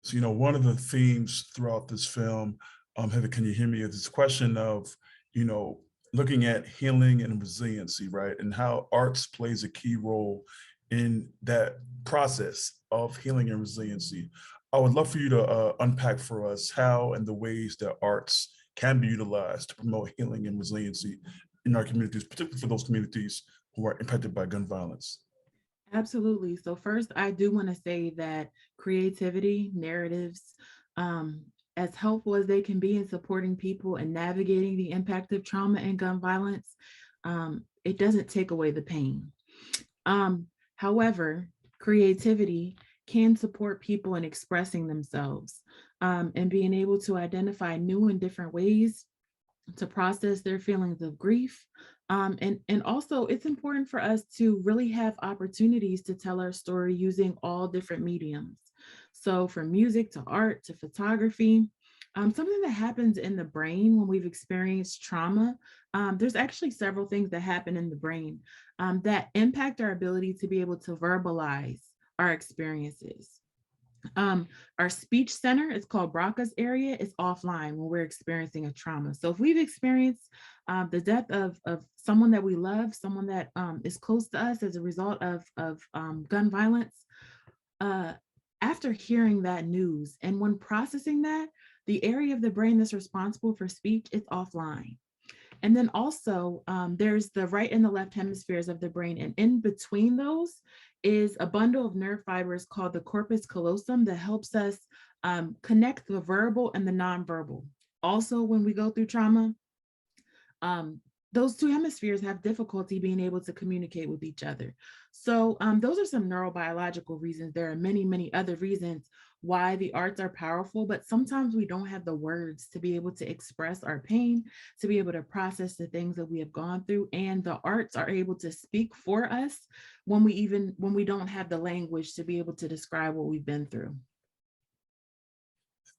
So, one of the themes throughout this film, Heather, can you hear me? Is this question of, you know, looking at healing and resiliency, right? And how arts plays a key role in that process of healing and resiliency. I would love for you to unpack for us how and the ways that arts can be utilized to promote healing and resiliency in our communities, particularly for those communities who are impacted by gun violence. Absolutely. So first, I do want to say that creativity, narratives, um, as helpful as they can be in supporting people and navigating the impact of trauma and gun violence, it doesn't take away the pain. However, creativity can support people in expressing themselves and being able to identify new and different ways to process their feelings of grief. And also, it's important for us to really have opportunities to tell our story using all different mediums. So, from music to art to photography, something that happens in the brain when we've experienced trauma, there's actually several things that happen in the brain that impact our ability to be able to verbalize our experiences. Our speech center is called Broca's area. It's offline when we're experiencing a trauma. So if we've experienced the death of someone that we love, someone that is close to us as a result of gun violence, uh, after hearing that news and when processing that, the area of the brain that's responsible for speech is offline. And then also, there's the right and the left hemispheres of the brain. And in between those is a bundle of nerve fibers called the corpus callosum that helps us connect the verbal and the nonverbal. Also, when we go through trauma, um, those two hemispheres have difficulty being able to communicate with each other. So those are some neurobiological reasons. There are many, many other reasons why the arts are powerful, but sometimes we don't have the words to be able to express our pain, to be able to process the things that we have gone through. And the arts are able to speak for us when we don't have the language to be able to describe what we've been through.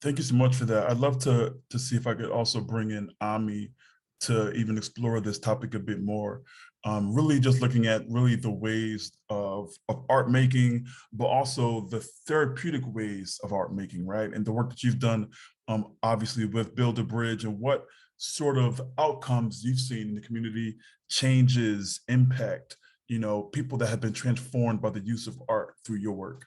Thank you so much for that. I'd love to see if I could also bring in Ami to even explore this topic a bit more. Really just looking at really the ways of art making, but also the therapeutic ways of art making, right? And the work that you've done, obviously with Build a Bridge, and what sort of outcomes you've seen in the community, changes, impact, people that have been transformed by the use of art through your work.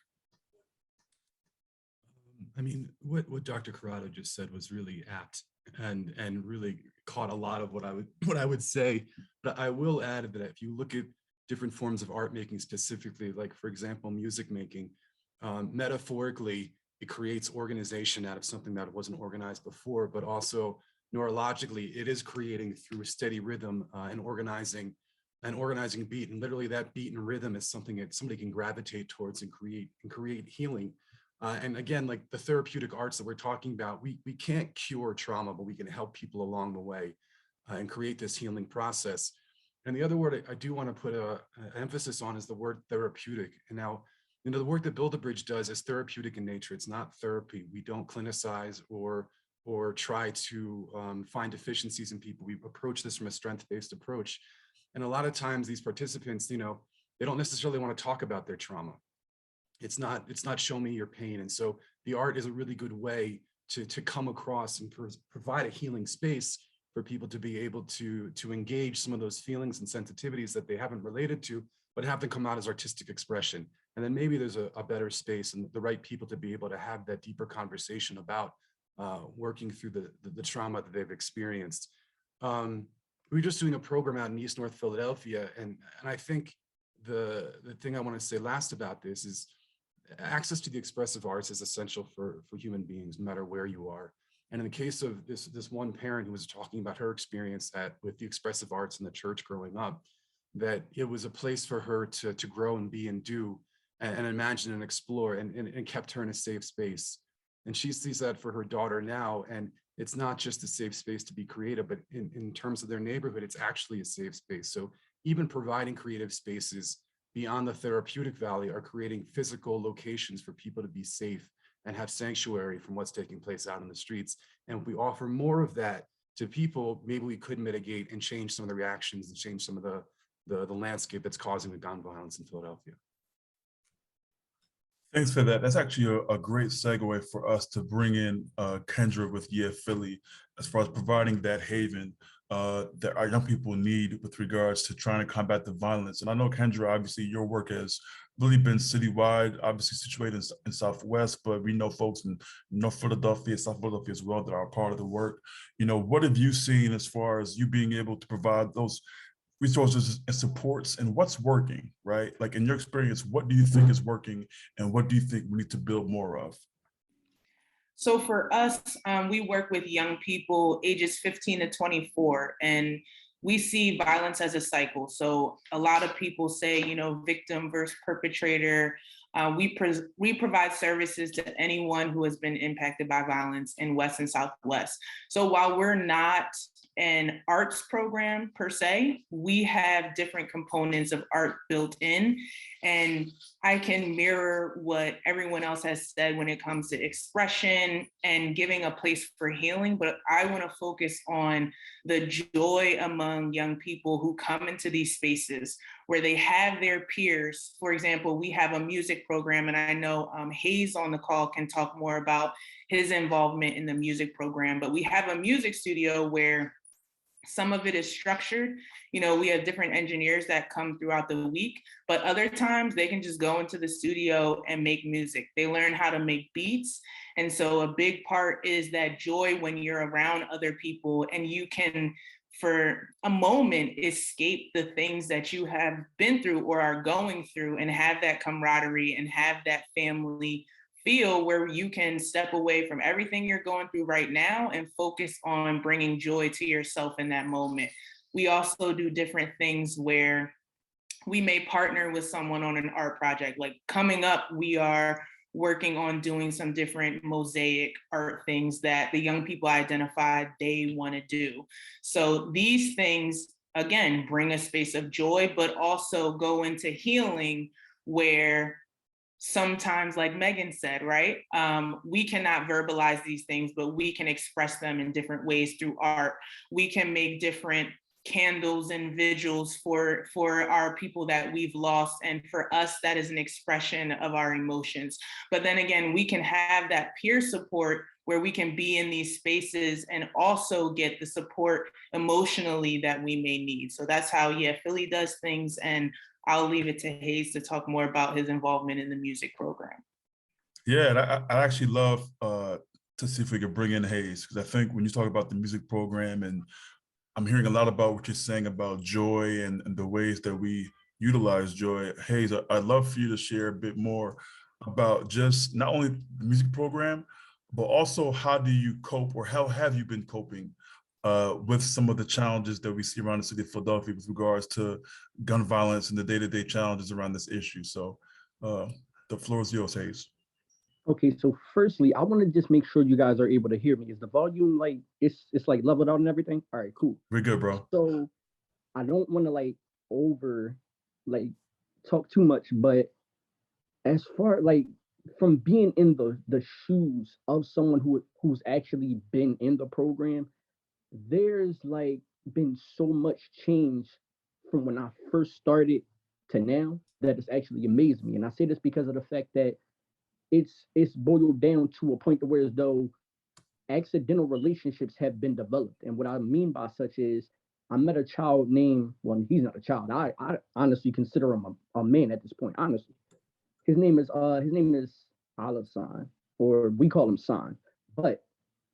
I mean, what Dr. Corrado just said was really apt and really caught a lot of what I would say. But I will add that if you look at different forms of art making specifically, like for example, music making, metaphorically, it creates organization out of something that wasn't organized before, but also neurologically, it is creating through a steady rhythm and organizing beat. And literally that beat and rhythm is something that somebody can gravitate towards and create healing. And again, like the therapeutic arts that we're talking about, we can't cure trauma, but we can help people along the way and create this healing process. And the other word I do want to put an emphasis on is the word therapeutic. And now, the work that BuildaBridge does is therapeutic in nature. It's not therapy. We don't clinicize or try to find deficiencies in people. We approach this from a strength-based approach. And a lot of times these participants, they don't necessarily want to talk about their trauma. It's not show me your pain. And so the art is a really good way to come across and provide a healing space for people to be able to engage some of those feelings and sensitivities that they haven't related to, but have them come out as artistic expression. And then maybe there's a better space and the right people to be able to have that deeper conversation about working through the trauma that they've experienced. We were just doing a program out in East North Philadelphia, and I think the thing I want to say last about this is access to the expressive arts is essential for human beings, no matter where you are. And in the case of this one parent who was talking about her experience with the expressive arts in the church growing up, that it was a place for her to grow and be and do and imagine and explore and kept her in a safe space. And she sees that for her daughter now. And it's not just a safe space to be creative, but in terms of their neighborhood, it's actually a safe space. So even providing creative spaces beyond the therapeutic value are creating physical locations for people to be safe and have sanctuary from what's taking place out in the streets. And if we offer more of that to people, maybe we could mitigate and change some of the reactions and change some of the landscape that's causing the gun violence in Philadelphia. Thanks for that. That's actually a great segue for us to bring in Kendra with Philly, as far as providing that haven that our young people need with regards to trying to combat the violence. And I know, Kendra, obviously your work has really been citywide, obviously situated in Southwest, but we know folks in North Philadelphia, South Philadelphia as well that are a part of the work. What have you seen as far as you being able to provide those resources and supports, and what's working, right? Like, in your experience, what do you think is working and what do you think we need to build more of? So for us, we work with young people ages 15 to 24, and we see violence as a cycle. So a lot of people say, victim versus perpetrator. We provide services to anyone who has been impacted by violence in West and Southwest. So while we're not an arts program per se, we have different components of art built in. And I can mirror what everyone else has said when it comes to expression and giving a place for healing. But I want to focus on the joy among young people who come into these spaces where they have their peers. For example, we have a music program, and I know Hayes on the call can talk more about his involvement in the music program. But we have a music studio where some of it is structured. We have different engineers that come throughout the week, but other times they can just go into the studio and make music. They learn how to make beats. And so a big part is that joy when you're around other people and you can, for a moment, escape the things that you have been through or are going through and have that camaraderie and have that family feel where you can step away from everything you're going through right now and focus on bringing joy to yourself in that moment. We also do different things where we may partner with someone on an art project. Like coming up, we are working on doing some different mosaic art things that the young people identified they want to do. So these things, again, bring a space of joy, but also go into healing where sometimes, like Megan said, right? We cannot verbalize these things, but we can express them in different ways through art. We can make different candles and vigils for our people that we've lost. And for us, that is an expression of our emotions. But then again, we can have that peer support where we can be in these spaces and also get the support emotionally that we may need. So that's how, Philly does things. And I'll leave it to Hayes to talk more about his involvement in the music program. Yeah, and I actually love to see if we could bring in Hayes, because I think when you talk about the music program, and I'm hearing a lot about what you're saying about joy and the ways that we utilize joy. Hayes, I'd love for you to share a bit more about just not only the music program, but also how do you cope, or how have you been coping with some of the challenges that we see around the city of Philadelphia with regards to gun violence and the day-to-day challenges around this issue. So the floor is yours, Hayes. Okay, so firstly, I want to just make sure you guys are able to hear me. Is the volume like it's like leveled out and everything? All right, cool. We're good, bro. So I don't want to over talk too much, but as far from being in the shoes of someone who's actually been in the program, there's been so much change from when I first started to now that it's actually amazed me. And I say this because of the fact that it's boiled down to a point to where as though accidental relationships have been developed. And what I mean by such is I met a child named, well, he's not a child. I honestly consider him a man at this point, honestly. His name is Olive Sign, or we call him Sign. But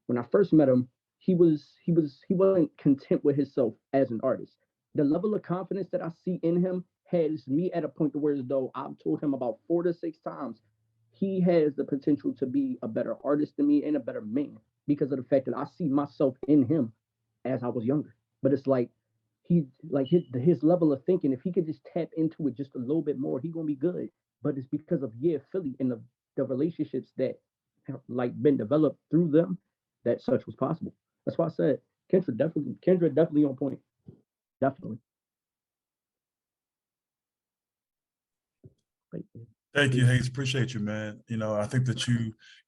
when I first met him, he wasn't content with himself as an artist. The level of confidence that I see in him has me at a point to where as though I've told him about 4 to 6 times he has the potential to be a better artist than me and a better man because of the fact that I see myself in him as I was younger. But it's his level of thinking, if he could just tap into it just a little bit more, he's gonna be good. But it's because of Philly and the relationships that have been developed through them that such was possible. That's why I said Kendra definitely on point. Definitely. Thank you, Hayes. Appreciate you, man. I think that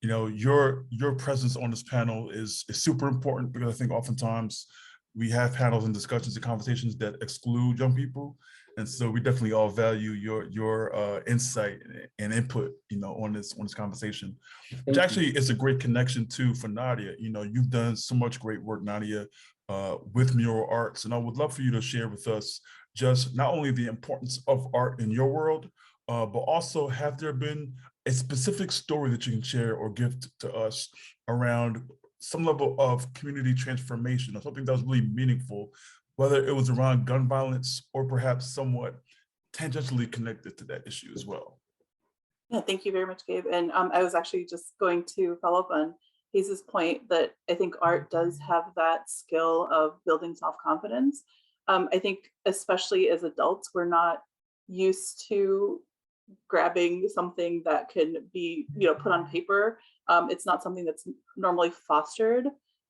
your presence on this panel is super important, because I think oftentimes we have panels and discussions and conversations that exclude young people. And so we definitely all value your insight and input, on this conversation. Which actually is a great connection too for Nadia. You've done so much great work, Nadia, with mural arts, and I would love for you to share with us just not only the importance of art in your world, but also have there been a specific story that you can share or give to us around some level of community transformation or something that was really meaningful, whether it was around gun violence or perhaps somewhat tangentially connected to that issue as well. Yeah, thank you very much, Gabe. And I was actually just going to follow up on Hayes' point that I think art does have that skill of building self-confidence. I think especially as adults, we're not used to grabbing something that can be put on paper. It's not something that's normally fostered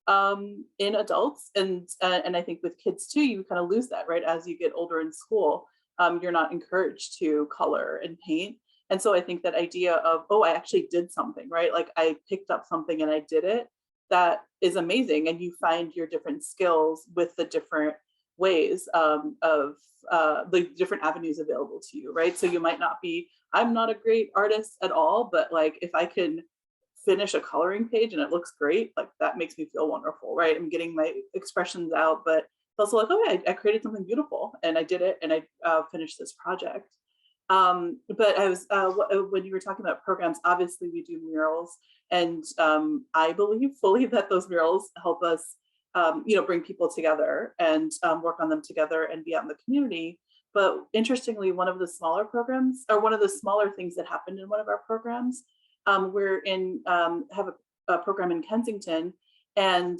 in adults, and I think with kids too, you kind of lose that, right? As you get older in school, you're not encouraged to color and paint. And so I think that idea of, oh, I actually did something, right? Like I picked up something and I did it, that is amazing. And you find your different skills with the different ways of the different avenues available to you, right? So you might not be, I'm not a great artist at all, but like if I can finish a coloring page and it looks great, like that makes me feel wonderful, right? I'm getting my expressions out, but it's also like, oh yeah, I created something beautiful and I did it and I finished this project. But I was, when you were talking about programs, obviously we do murals, and I believe fully that those murals help us, bring people together and work on them together and be out in the community. But interestingly, one of the smaller programs, or one of the smaller things that happened in one of our programs, we're in, have a program in Kensington, and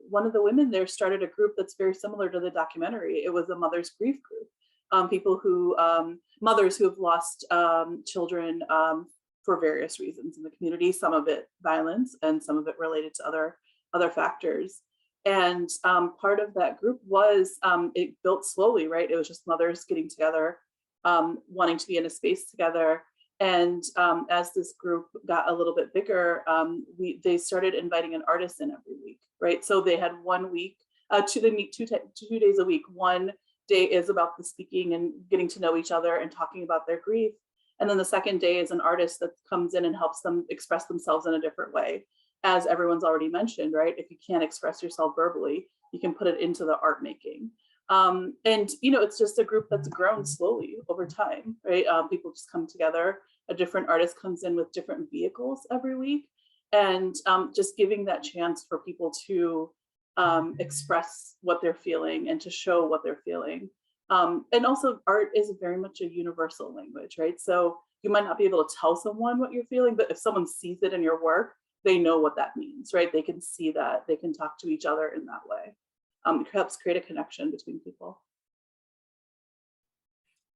one of the women there started a group that's very similar to the documentary. It was a mother's grief group. People who, mothers who have lost children for various reasons in the community, some of it violence and some of it related to other factors. And part of that group was, it built slowly, right? It was just mothers getting together, wanting to be in a space together. And as this group got a little bit bigger, they started inviting an artist in every week, right? So they had 1 week, they meet 2 days a week. One day is about the speaking and getting to know each other and talking about their grief. And then the second day is an artist that comes in and helps them express themselves in a different way. As everyone's already mentioned, right? If you can't express yourself verbally, you can put it into the art making. And it's just a group that's grown slowly over time, right? People just come together, a different artist comes in with different vehicles every week, and just giving that chance for people to express what they're feeling and to show what they're feeling. And also art is very much a universal language, right? So you might not be able to tell someone what you're feeling, but if someone sees it in your work, they know what that means, right? They can see that, they can talk to each other in that way. It helps create a connection between people.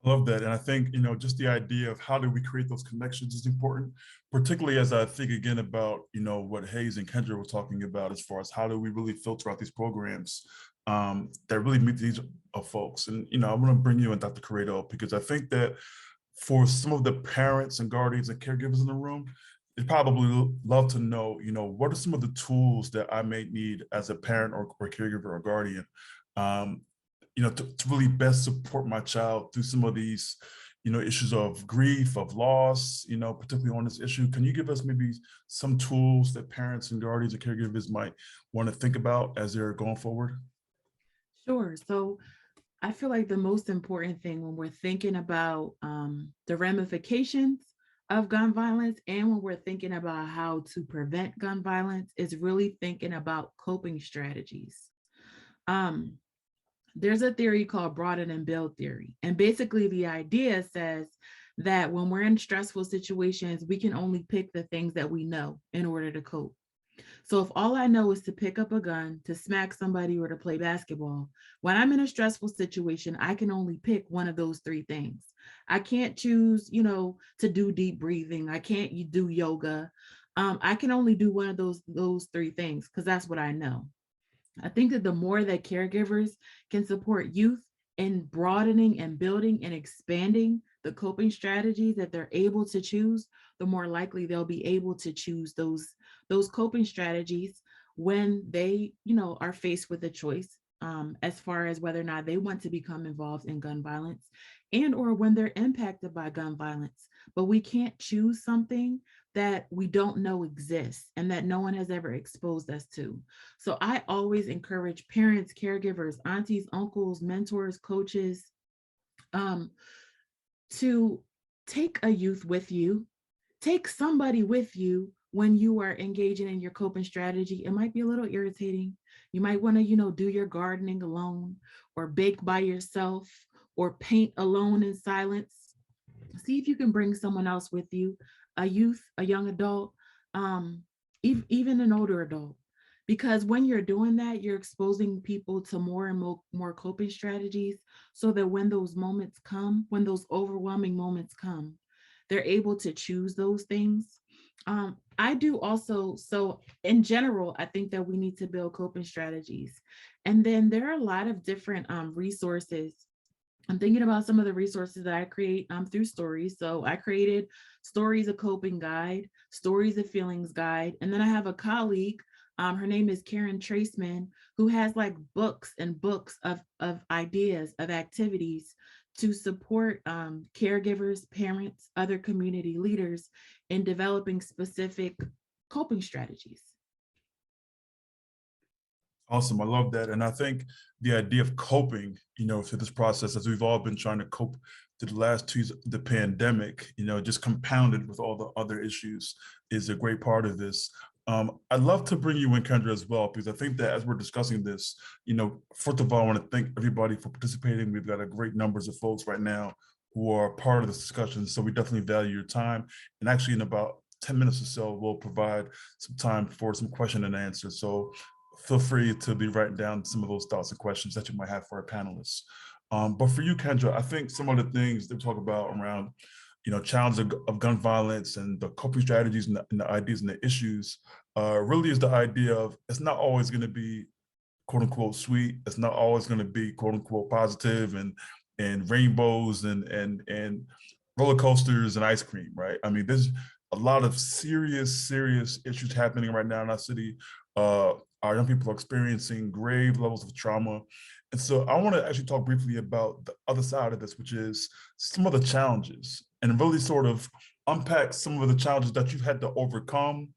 I love that. And I think, just the idea of how do we create those connections is important, particularly as I think again about, what Hayes and Kendra were talking about as far as how do we really filter out these programs that really meet the needs of folks. And, I want to bring you in, Dr. Corrado, because I think that for some of the parents and guardians and caregivers in the room, they'd probably love to know, what are some of the tools that I may need as a parent or caregiver or guardian, to really best support my child through some of these, issues of grief, of loss, particularly on this issue. Can you give us maybe some tools that parents and guardians and caregivers might want to think about as they're going forward? Sure. So I feel like the most important thing when we're thinking about the ramifications of gun violence and when we're thinking about how to prevent gun violence is really thinking about coping strategies. There's a theory called broaden and build theory. And basically the idea says that when we're in stressful situations, we can only pick the things that we know in order to cope. So if all I know is to pick up a gun, to smack somebody, or to play basketball, when I'm in a stressful situation, I can only pick one of those 3 things. I can't choose, to do deep breathing. I can't do yoga. I can only do one of those 3 things because that's what I know. I think that the more that caregivers can support youth in broadening and building and expanding the coping strategies that they're able to choose, the more likely they'll be able to choose those coping strategies when they, are faced with a choice as far as whether or not they want to become involved in gun violence and or when they're impacted by gun violence. But we can't choose something that we don't know exists and that no one has ever exposed us to. So I always encourage parents, caregivers, aunties, uncles, mentors, coaches, to take a youth with you, take somebody with you when you are engaging in your coping strategy. It might be a little irritating. You might want to, do your gardening alone or bake by yourself or paint alone in silence. See if you can bring someone else with you, a youth, a young adult, even an older adult. Because when you're doing that, you're exposing people to more and more coping strategies so that when those moments come, when those overwhelming moments come, they're able to choose those things. I do also, so in general, I think that we need to build coping strategies. And then there are a lot of different resources. I'm thinking about some of the resources that I create through Storiez. So I created Storiez, a coping guide, Storiez, a feelings guide. And then I have a colleague, her name is Karen Traceman, who has like books and books of ideas, of activities to support caregivers, parents, other community leaders in developing specific coping strategies. Awesome. I love that. And I think the idea of coping, through this process, as we've all been trying to cope through the last 2 years, the pandemic, just compounded with all the other issues, is a great part of this. I'd love to bring you in, Kendra, as well, because I think that as we're discussing this, first of all, I want to thank everybody for participating. We've got a great numbers of folks right now who are part of this discussion. So we definitely value your time. And actually in about 10 minutes or so, we'll provide some time for some question and answer. So feel free to be writing down some of those thoughts and questions that you might have for our panelists. But for you, Kendra, I think some of the things they talk about around, challenges of gun violence and the coping strategies and the ideas and the issues really is the idea of it's not always going to be quote unquote sweet. It's not always going to be quote unquote positive and rainbows and roller coasters and ice cream, right? I mean, there's a lot of serious issues happening right now in our city. Our young people are experiencing grave levels of trauma. And so I want to actually talk briefly about the other side of this, which is some of the challenges and really sort of unpack some of the challenges that you've had to overcome,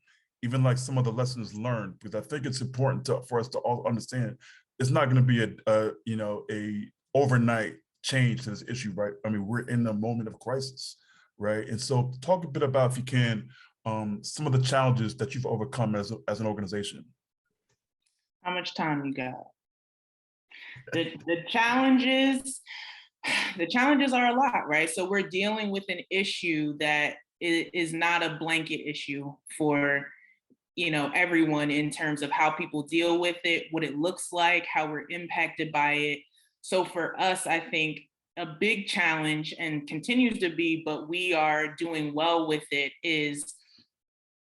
even like some of the lessons learned, because I think it's important for us to all understand it's not going to be a overnight change to this issue, right? I mean, we're in a moment of crisis, right? And so talk a bit about, if you can, some of the challenges that you've overcome as an organization. How much time you got? The challenges are a lot, right? So we're dealing with an issue that is not a blanket issue for everyone in terms of how people deal with it, what it looks like, how we're impacted by it. So for us, I think a big challenge, and continues to be, but we are doing well with it, is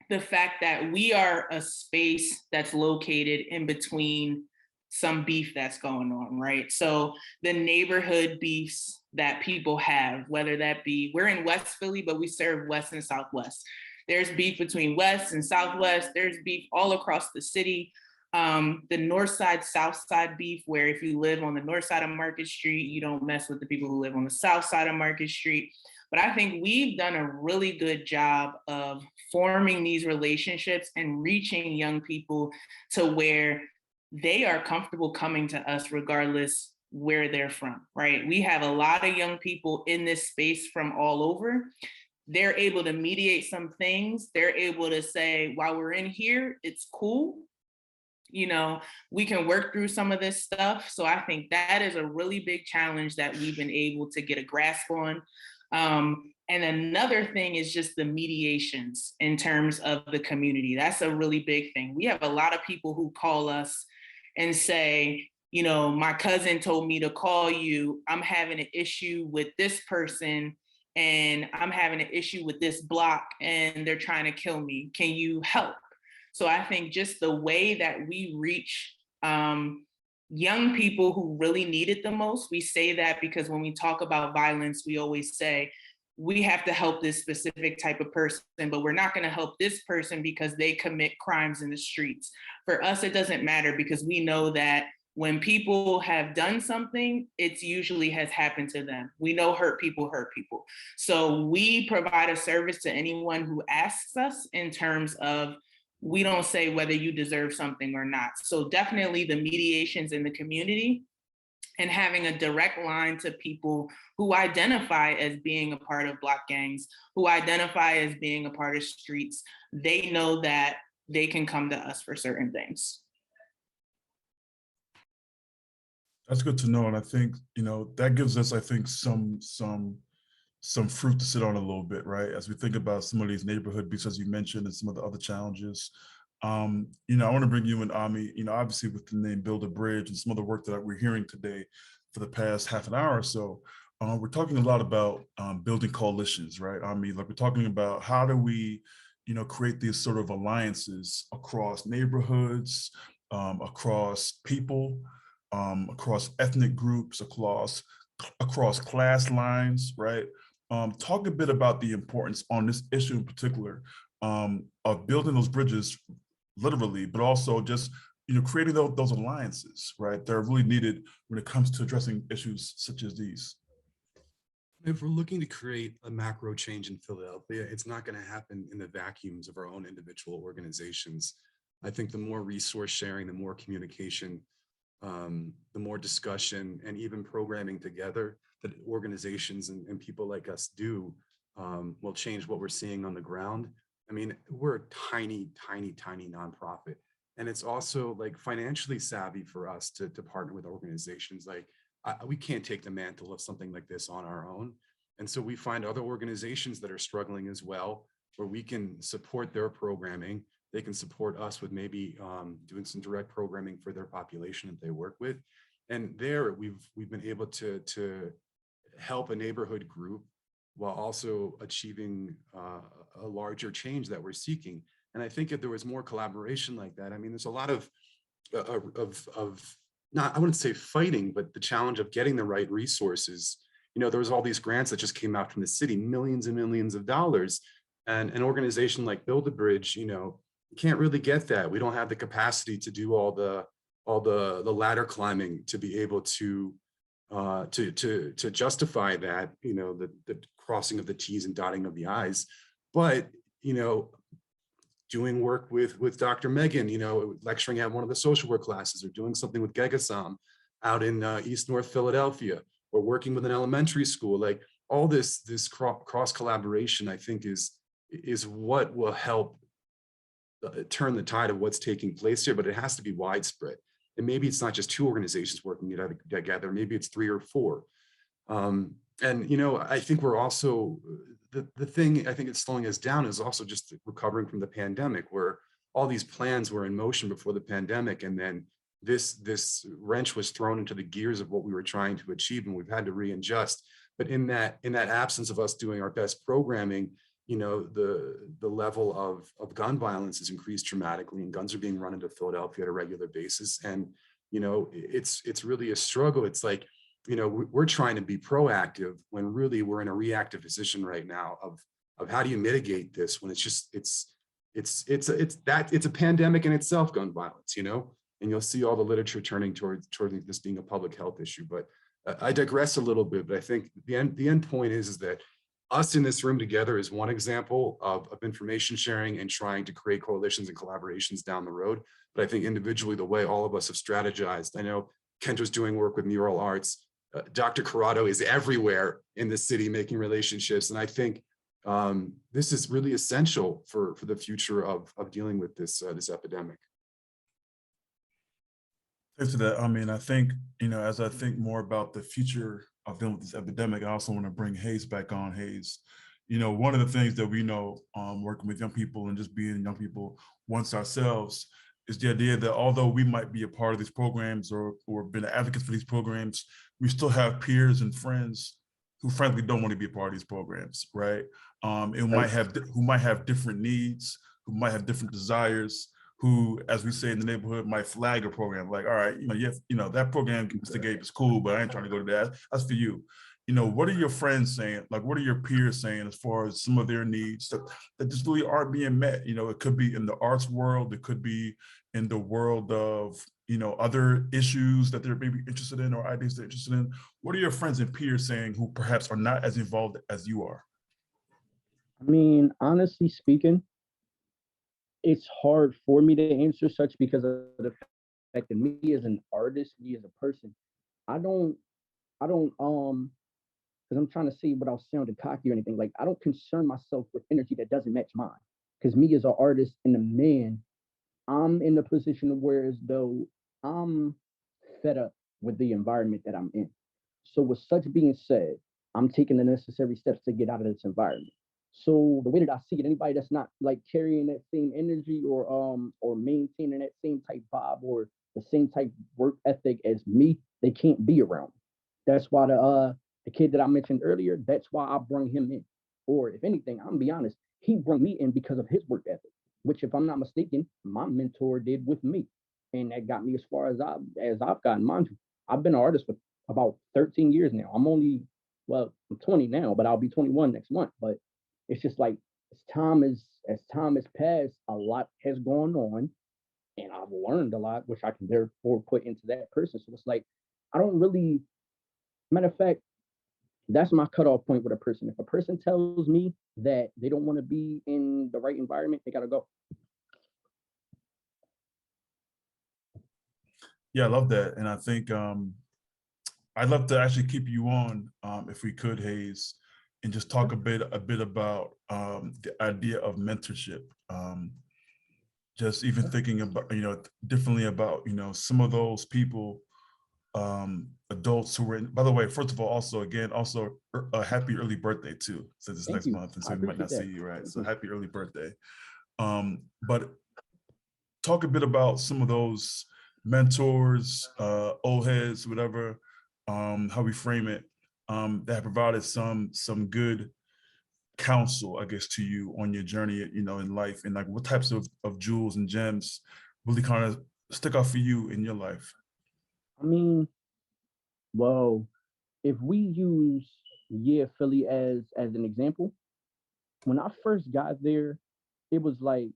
the fact that we are a space that's located in between some beef that's going on, right? So the neighborhood beefs that people have, whether that be, we're in West Philly, but we serve West and Southwest. There's beef between West and Southwest. There's beef all across the city. The North Side, South Side beef, where if you live on the North Side of Market Street, you don't mess with the people who live on the South Side of Market Street. But I think we've done a really good job of forming these relationships and reaching young people to where they are comfortable coming to us regardless where they're from, right? We have a lot of young people in this space from all over. They're able to mediate some things. They're able to say, while we're in here, it's cool. We can work through some of this stuff. So I think that is a really big challenge that we've been able to get a grasp on. And another thing is just the mediations in terms of the community. That's a really big thing. We have a lot of people who call us and say, my cousin told me to call you. I'm having an issue with this person and I'm having an issue with this block and they're trying to kill me. Can you help? So I think just the way that we reach young people who really need it the most, we say that because when we talk about violence, we always say, we have to help this specific type of person, but we're not going to help this person because they commit crimes in the streets. For us, it doesn't matter because we know that When people have done something, it's usually has happened to them. We know hurt people hurt people. So we provide a service to anyone who asks us in terms of, we don't say whether you deserve something or not. So definitely the mediations in the community and having a direct line to people who identify as being a part of Block gangs, who identify as being a part of streets, they know that they can come to us for certain things. That's good to know. And I think, that gives us, I think, some fruit to sit on a little bit, right? As we think about some of these neighborhood beats, as you mentioned, and some of the other challenges. I want to bring you in, Ami, obviously with the name BuildaBridge and some of the work that we're hearing today for the past half an hour or so, we're talking a lot about building coalitions, right? Ami, like we're talking about how do we, create these sort of alliances across neighborhoods, across people, across ethnic groups, across class lines, right? Talk a bit about the importance on this issue in particular of building those bridges, literally, but also just creating those alliances, right? That are really needed when it comes to addressing issues such as these. If we're looking to create a macro change in Philadelphia, it's not going to happen in the vacuums of our own individual organizations. I think the more resource sharing, the more communication, the more discussion and even programming together that organizations and people like us do will change what we're seeing on the ground. I mean, we're a tiny, tiny, tiny nonprofit. And it's also like financially savvy for us to partner with organizations. Like we can't take the mantle of something like this on our own. And so we find other organizations that are struggling as well, where we can support their programming. They can support us with maybe doing some direct programming for their population that they work with. And there we've been able to help a neighborhood group while also achieving a larger change that we're seeking. And I think if there was more collaboration like that, I mean, there's a lot of not, I wouldn't say fighting, but the challenge of getting the right resources. There was all these grants that just came out from the city, millions and millions of dollars. And an organization like BuildaBridge, can't really get that. We don't have the capacity to do all the ladder climbing to be able to justify that, the crossing of the T's and dotting of the I's. But, doing work with Dr. Megan, lecturing at one of the social work classes, or doing something with Gegasam out in East North Philadelphia, or working with an elementary school, like all this cross collaboration, I think is what will help turn the tide of what's taking place here, but it has to be widespread. And maybe it's not just two organizations working together, maybe it's 3 or 4. And, I think we're also, the thing I think it's slowing us down is also just recovering from the pandemic, where all these plans were in motion before the pandemic. And then this wrench was thrown into the gears of what we were trying to achieve, and we've had to readjust. But in that absence of us doing our best programming, the level of gun violence has increased dramatically, and guns are being run into Philadelphia at a regular basis. And, it's really a struggle. It's like, we're trying to be proactive when really we're in a reactive position right now of how do you mitigate this when it's just, it's a pandemic in itself, gun violence, and you'll see all the literature turning toward this being a public health issue. But I digress a little bit, but I think the end point is that us in this room together is one example of information sharing and trying to create coalitions and collaborations down the road. But I think individually, the way all of us have strategized, I know Kent was doing work with Mural Arts. Dr. Corrado is everywhere in the city making relationships. And I think this is really essential for the future of dealing with this epidemic. Thanks for that. I mean, I think, as I think more about the future of dealing with this epidemic, I also want to bring Hayes back on. Hayes, one of the things that we know working with young people and just being young people once ourselves is the idea that although we might be a part of these programs or been advocates for these programs, we still have peers and friends who frankly don't want to be a part of these programs, right? And who might have different needs, who might have different desires, who, as we say in the neighborhood, might flag a program like, all right, that program Mr. Gabe is cool, but I ain't trying to go to that. That's for you. what are your friends saying? Like, what are your peers saying as far as some of their needs that just really aren't being met? It could be in the arts world, it could be in the world of, other issues that they're maybe interested in or ideas they're interested in. What are your friends and peers saying who perhaps are not as involved as you are? I mean, honestly speaking, it's hard for me to answer such because of the fact that me as an artist, me as a person, I don't, because I'm trying to say without sounding cocky or anything, like I don't concern myself with energy that doesn't match mine. Because me as an artist and a man, I'm in the position of where as though I'm fed up with the environment that I'm in. So with such being said, I'm taking the necessary steps to get out of this environment. So the way that I see it, anybody that's not like carrying that same energy or maintaining that same type vibe or the same type work ethic as me, they can't be around me. That's why the kid that I mentioned earlier, that's why I bring him in. Or if anything, I'm gonna be honest, he brought me in because of his work ethic, which if I'm not mistaken, my mentor did with me. And that got me as far as I've gotten. Mind you, I've been an artist for about 13 years now. I'm 20 now, but I'll be 21 next month. But it's just like as time has passed, a lot has gone on, and I've learned a lot, which I can therefore put into that person. So it's like I don't really. Matter of fact, that's my cutoff point with a person. If a person tells me that they don't want to be in the right environment, they gotta go. Yeah, I love that. And I think I'd love to actually keep you on, if we could, Hayes, and just talk a bit about the idea of mentorship. Just even thinking about, differently about, some of those people, adults who were in, by the way, first of all, also a happy early birthday too, since it's Thank next you. month. And I so we might not appreciate see that. you, right? Thank So you. happy early birthday. But talk a bit about some of those mentors, old heads, whatever, how we frame it, that have provided some good counsel, I guess, to you on your journey, in life, and like what types of jewels and gems really kind of stick out for you in your life. I mean, well, if we use Philly as an example, when I first got there, it was like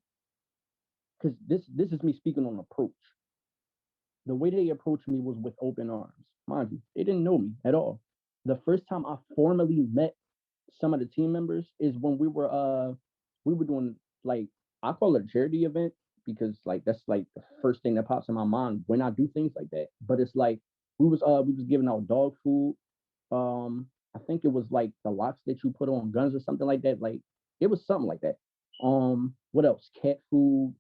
because this is me speaking on approach. The way they approached me was with open arms. Mind you, they didn't know me at all. The first time I formally met some of the team members is when we were doing like I call it a charity event because like that's like the first thing that pops in my mind when I do things like that. But it's like we was giving out dog food. I think it was like the locks that you put on guns or something like that. Like it was something like that. What else? Cat food,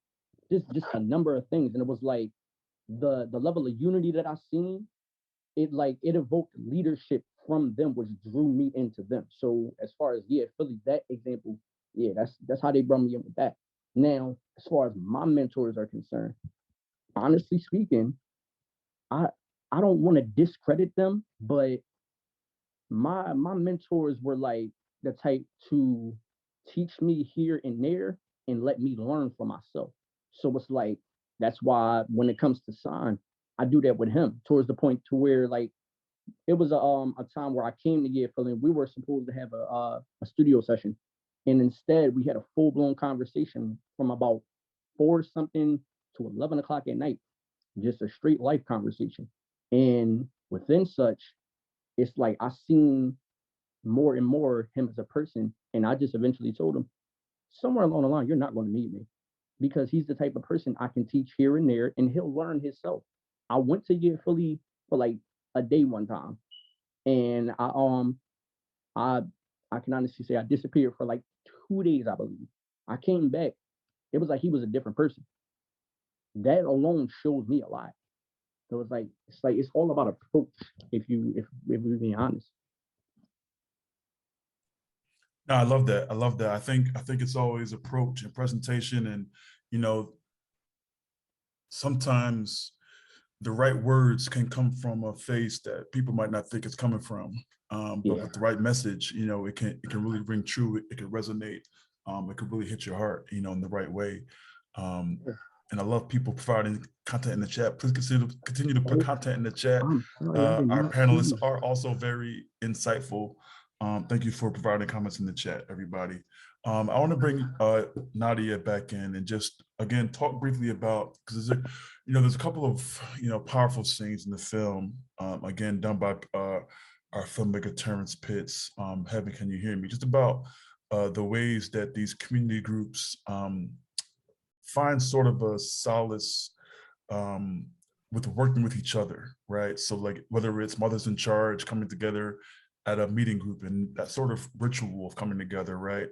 just a number of things. And it was like the level of unity that I seen, it evoked leadership from them, which drew me into them. So as far as Philly, that example, that's how they brought me in with that. Now, as far as my mentors are concerned, honestly speaking, I I don't want to discredit them, but my mentors were like the type to teach me here and there and let me learn for myself. So it's like that's why when it comes to sign, I do that with him towards the point to where like it was a time where I came to Year Philly and we were supposed to have a studio session. And instead we had a full blown conversation from about 4 something to 11 o'clock at night, just a straight life conversation. And within such, it's like I seen more and more him as a person. And I just eventually told him, somewhere along the line, you're not going to need me because he's the type of person I can teach here and there and he'll learn himself. I went to Year Philly for like a day one time. And I I can honestly say I disappeared for like 2 days, I believe. I came back. It was like he was a different person. That alone shows me a lot. So it's all about approach if we're being honest. No, I love that. I love that. I think it's always approach and presentation, and you know, sometimes the right words can come from a face that people might not think it's coming from. But Yeah. with the right message, it can really ring true. It can resonate. It can really hit your heart, in the right way. Um, and I love people providing content in the chat. Please continue to put content in the chat. I'm sorry, I did Our not see panelists you. are also very insightful. Thank you for providing comments in the chat, everybody. I want to bring Nadia back in and just again talk briefly about, because there's a couple of powerful scenes in the film, again done by our filmmaker Terrence Pitts. Heaven, can you hear me? Just about the ways that these community groups find sort of a solace with working with each other, right? So like whether it's Mothers in Charge coming together at a meeting group and that sort of ritual of coming together, right?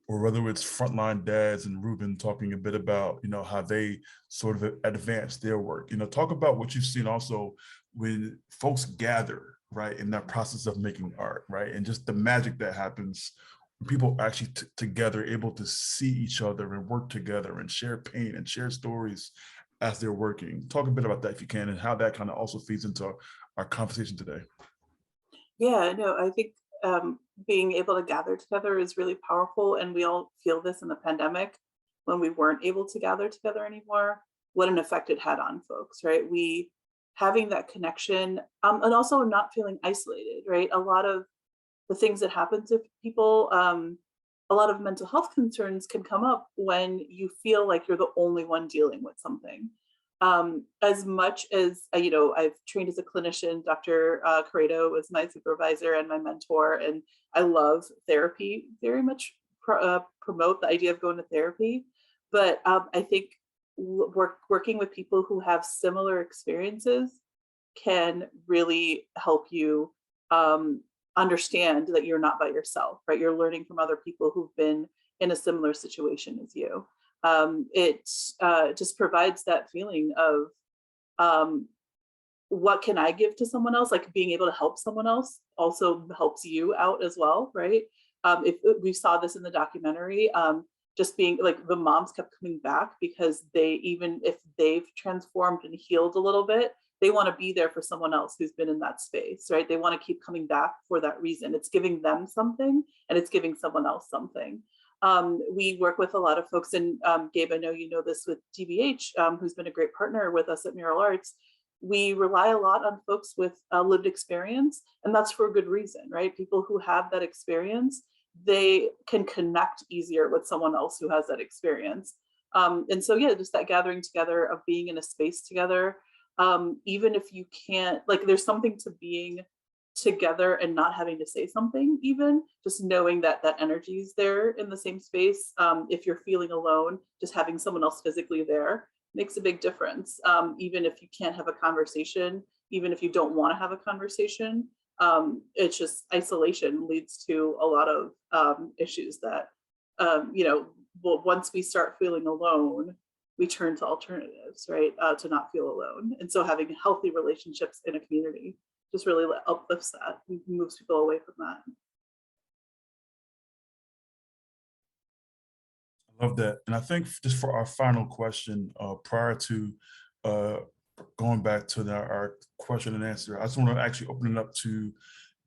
Or whether it's Frontline Dads and Ruben talking a bit about, how they sort of advance their work. Talk about what you've seen also when folks gather, right, in that process of making art, right? And just the magic that happens when people are actually together, able to see each other and work together and share pain and share stories as they're working. Talk a bit about that if you can, and how that kind of also feeds into our conversation today. Yeah, no, I think being able to gather together is really powerful. And we all feel this in the pandemic when we weren't able to gather together anymore, what an effect it had on folks, right? We having that connection and also not feeling isolated, right? A lot of the things that happen to people, a lot of mental health concerns can come up when you feel like you're the only one dealing with something. As much as, I've trained as a clinician, Dr. Corrado was my supervisor and my mentor, and I love therapy, very much promote the idea of going to therapy. But I think working with people who have similar experiences can really help you understand that you're not by yourself, right? You're learning from other people who've been in a similar situation as you. It just provides that feeling of what can I give to someone else? Like being able to help someone else also helps you out as well, right? If we saw this in the documentary, just being like the moms kept coming back because even if they've transformed and healed a little bit, they want to be there for someone else who's been in that space, right? They want to keep coming back for that reason. It's giving them something and it's giving someone else something. We work with a lot of folks, and Gabe, I know you know this with DBH, who's been a great partner with us at Mural Arts. We rely a lot on folks with lived experience, and that's for a good reason, right? People who have that experience, they can connect easier with someone else who has that experience. And so, yeah, just that gathering together of being in a space together, even if you can't, like there's something to being together and not having to say something, even just knowing that that energy is there in the same space. If you're feeling alone, just having someone else physically there makes a big difference. Even if you can't have a conversation, even if you don't want to have a conversation, it's just isolation leads to a lot of issues that, once we start feeling alone, we turn to alternatives, right? To not feel alone. And so having healthy relationships in a community just really uplifts that, moves people away from that. I love that. And I think just for our final question, prior to going back to our question and answer, I just want to actually open it up to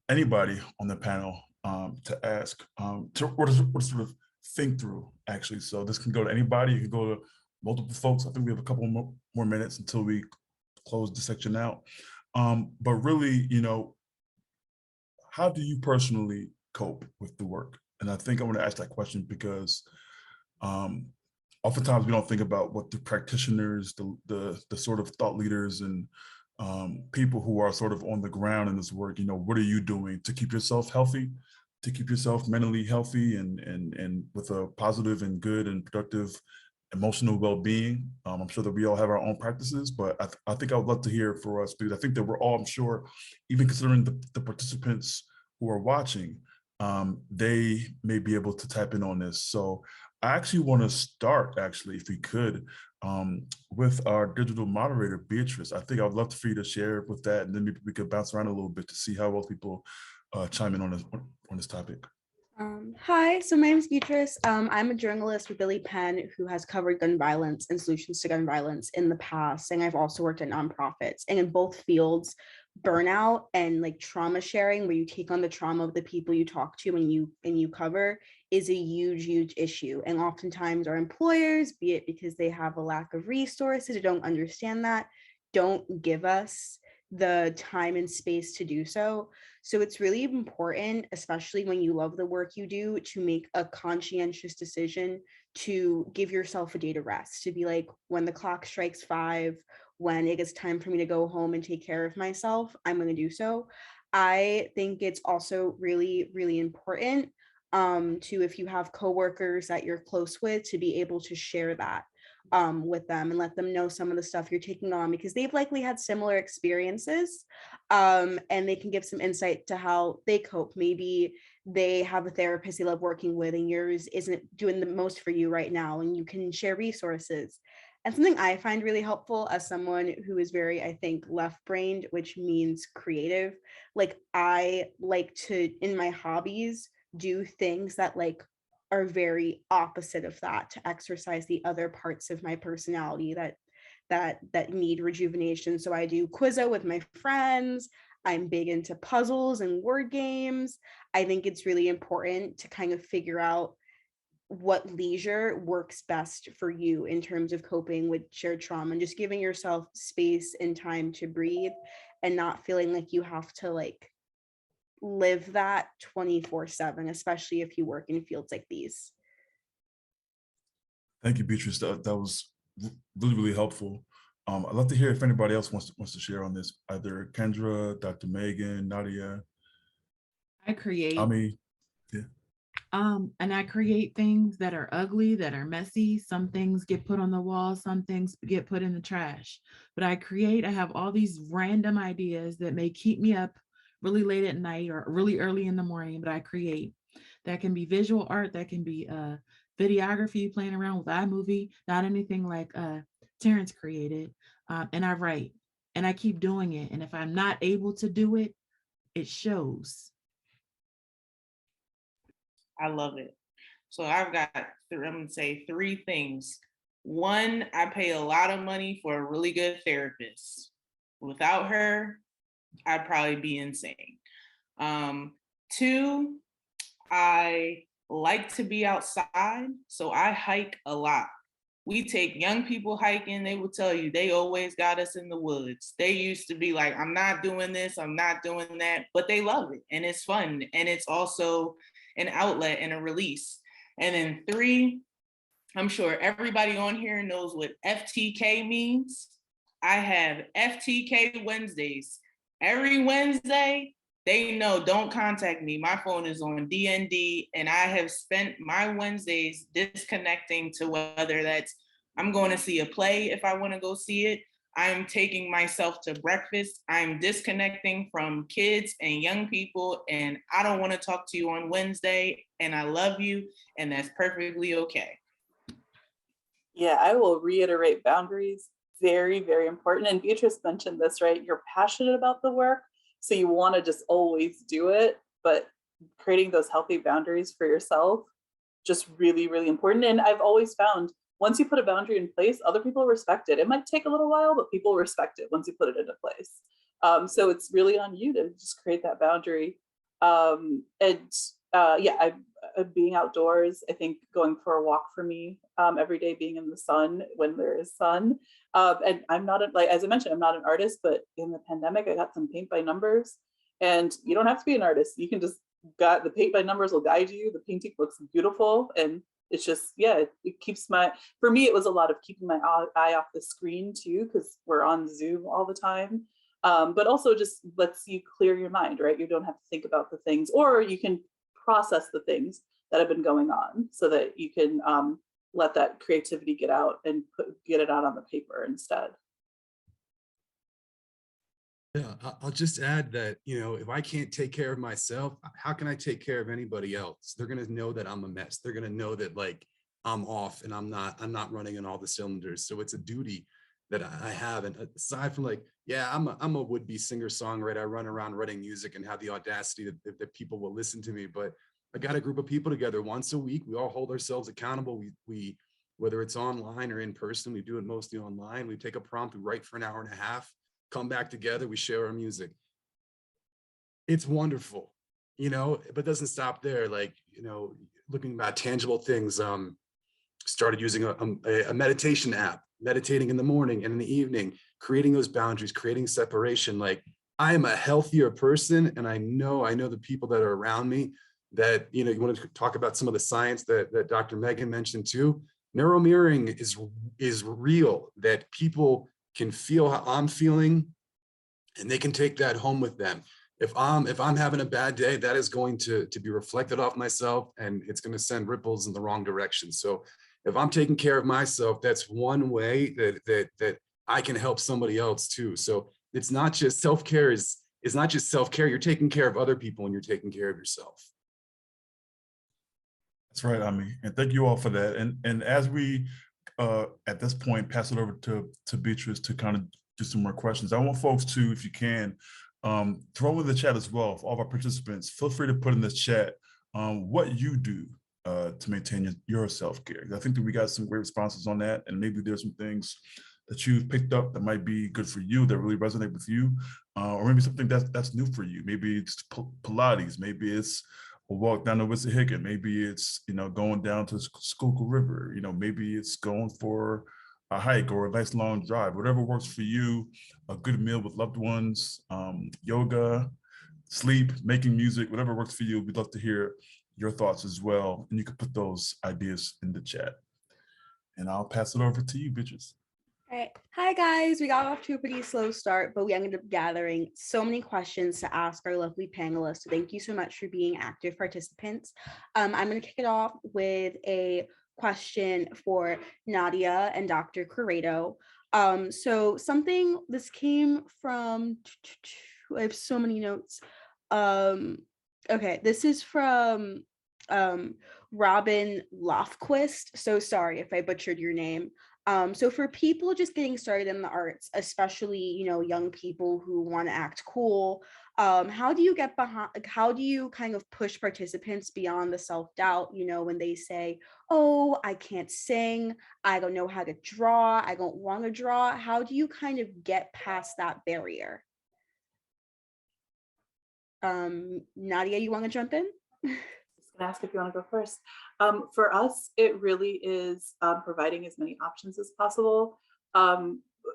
anybody on the panel to ask, or to sort of think through, actually. So this can go to anybody, you can go to multiple folks. I think we have a couple more minutes until we close the section out. But really, how do you personally cope with the work? And I think I want to ask that question because oftentimes we don't think about what the practitioners, the sort of thought leaders and people who are sort of on the ground in this work, what are you doing to keep yourself healthy, to keep yourself mentally healthy and with a positive and good and productive emotional well-being? I'm sure that we all have our own practices, but I think I would love to hear for us, because I think that we're all, I'm sure, even considering the participants who are watching, they may be able to tap in on this. So I actually want to start, actually, if we could, with our digital moderator, Beatrice. I think I would love for you to share with that, and then maybe we could bounce around a little bit to see how well people chime in on this topic. Hi, so my name is Beatrice. I'm a journalist with Billy Penn who has covered gun violence and solutions to gun violence in the past. And I've also worked at nonprofits. And in both fields, burnout and like trauma sharing, where you take on the trauma of the people you talk to and you cover, is a huge issue. And oftentimes our employers, be it because they have a lack of resources or don't understand that, don't give us the time and space to do so. So it's really important, especially when you love the work you do, to make a conscientious decision to give yourself a day to rest, to be like, when the clock strikes 5, when it gets time for me to go home and take care of myself, I'm going to do so. I think it's also really, really important to, if you have coworkers that you're close with, to be able to share that with them and let them know some of the stuff you're taking on, because they've likely had similar experiences, and they can give some insight to how they cope. Maybe they have a therapist they love working with and yours isn't doing the most for you right now, and you can share resources. And something I find really helpful as someone who is very, I think, left-brained, which means creative, like I like to, in my hobbies, do things that like are very opposite of that, to exercise the other parts of my personality that need rejuvenation. So I do Quizzo with my friends. I'm big into puzzles and word games. I think it's really important to kind of figure out what leisure works best for you in terms of coping with shared trauma, and just giving yourself space and time to breathe and not feeling like you have to like live that 24/7, especially if you work in fields like these. Thank you, Beatrice. That was really, really helpful. I'd love to hear if anybody else wants to share on this, either Kendra, Dr. Megan, Nadia. I create. Ami, yeah. And I create things that are ugly, that are messy. Some things get put on the wall, some things get put in the trash. But I have all these random ideas that may keep me up really late at night or really early in the morning, but I create. That can be visual art, that can be videography, playing around with iMovie, not anything like Terrence created. And I write, and I keep doing it. And if I'm not able to do it, it shows. I love it. So I've got, I'm gonna say 3 things. 1, I pay a lot of money for a really good therapist. Without her, I'd probably be insane. 2, I like to be outside, so I hike a lot. We take young people hiking, they will tell you they always got us in the woods. They used to be like, I'm not doing this, I'm not doing that, but they love it and it's fun. And it's also an outlet and a release. And then 3, I'm sure everybody on here knows what FTK means. I have FTK Wednesdays. Every Wednesday, they know, don't contact me. My phone is on DND, and I have spent my Wednesdays disconnecting to whether that's I'm going to see a play if I want to go see it. I'm taking myself to breakfast. I'm disconnecting from kids and young people, and I don't want to talk to you on Wednesday, and I love you, and that's perfectly okay. Yeah, I will reiterate boundaries, very, very important. And Beatrice mentioned this, right? You're passionate about the work, so you want to just always do it, but creating those healthy boundaries for yourself, just really, really important. And I've always found once you put a boundary in place, other people respect it. It might take a little while, but people respect it once you put it into place. So it's really on you to just create that boundary. Yeah, being outdoors, I think going for a walk for me every day, being in the sun when there is sun. And I'm not, like, as I mentioned, I'm not an artist, but in the pandemic, I got some paint by numbers, and you don't have to be an artist. You can just the paint by numbers will guide you. The painting looks beautiful. And it's just, yeah, it keeps for me, it was a lot of keeping my eye off the screen too, because we're on Zoom all the time. But also just lets you clear your mind, right? You don't have to think about the things, or you can process the things that have been going on so that you can let that creativity get out and get it out on the paper instead. Yeah, I'll just add that, you know, if I can't take care of myself, how can I take care of anybody else? They're going to know that I'm a mess. They're going to know that, like, I'm off and I'm not running on all the cylinders. So it's a duty that I have. And aside from, like, yeah, I'm a would-be singer-songwriter. I run around writing music and have the audacity that people will listen to me. But I got a group of people together once a week. We all hold ourselves accountable. We whether it's online or in person, we do it mostly online. We take a prompt, we write for an hour and a half, come back together, we share our music. It's wonderful, you know, but it doesn't stop there. Like, you know, looking at tangible things, started using a meditation app, meditating in the morning and in the evening, creating those boundaries, creating separation. Like, I am a healthier person, and I know the people that are around me that, you want to talk about some of the science that Dr. Megan mentioned too. Neural mirroring is real, that people can feel how I'm feeling and they can take that home with them. If I'm having a bad day, that is going to be reflected off myself, and it's going to send ripples in the wrong direction. So if I'm taking care of myself, that's one way that I can help somebody else too. So it's not just self-care, is not just self-care. You're taking care of other people and you're taking care of yourself. That's right, Ami, and thank you all for that. And as we at this point pass it over to Beatrice to kind of do some more questions, I want folks to, if you can, throw in the chat as well. For all of our participants, feel free to put in this chat what you do to maintain your self-care. I think that we got some great responses on that, and maybe there's some things that you've picked up that might be good for you, that really resonate with you, or maybe something that's new for you. Maybe it's Pilates, maybe it's a walk down the Wissahickon, maybe it's going down to Schuylkill River, maybe it's going for a hike or a nice long drive. Whatever works for you, a good meal with loved ones, yoga, sleep, making music, whatever works for you. We'd love to hear your thoughts as well, and you can put those ideas in the chat. And I'll pass it over to you, Beatrice. All right. Hi, guys. We got off to a pretty slow start, but we ended up gathering so many questions to ask our lovely panelists. So thank you so much for being active participants. I'm going to kick it off with a question for Nadia and Dr. Corrado. So this came from, I have so many notes. Okay, this is from Robin Lofquist. So sorry if I butchered your name. So for people just getting started in the arts, especially, young people who want to act cool, how do you get behind, how do you kind of push participants beyond the self-doubt, when they say, oh, I can't sing, I don't know how to draw, I don't want to draw? How do you kind of get past that barrier? Nadia, you want to jump in? Gonna ask if you want to go first. For us, it really is providing as many options as possible.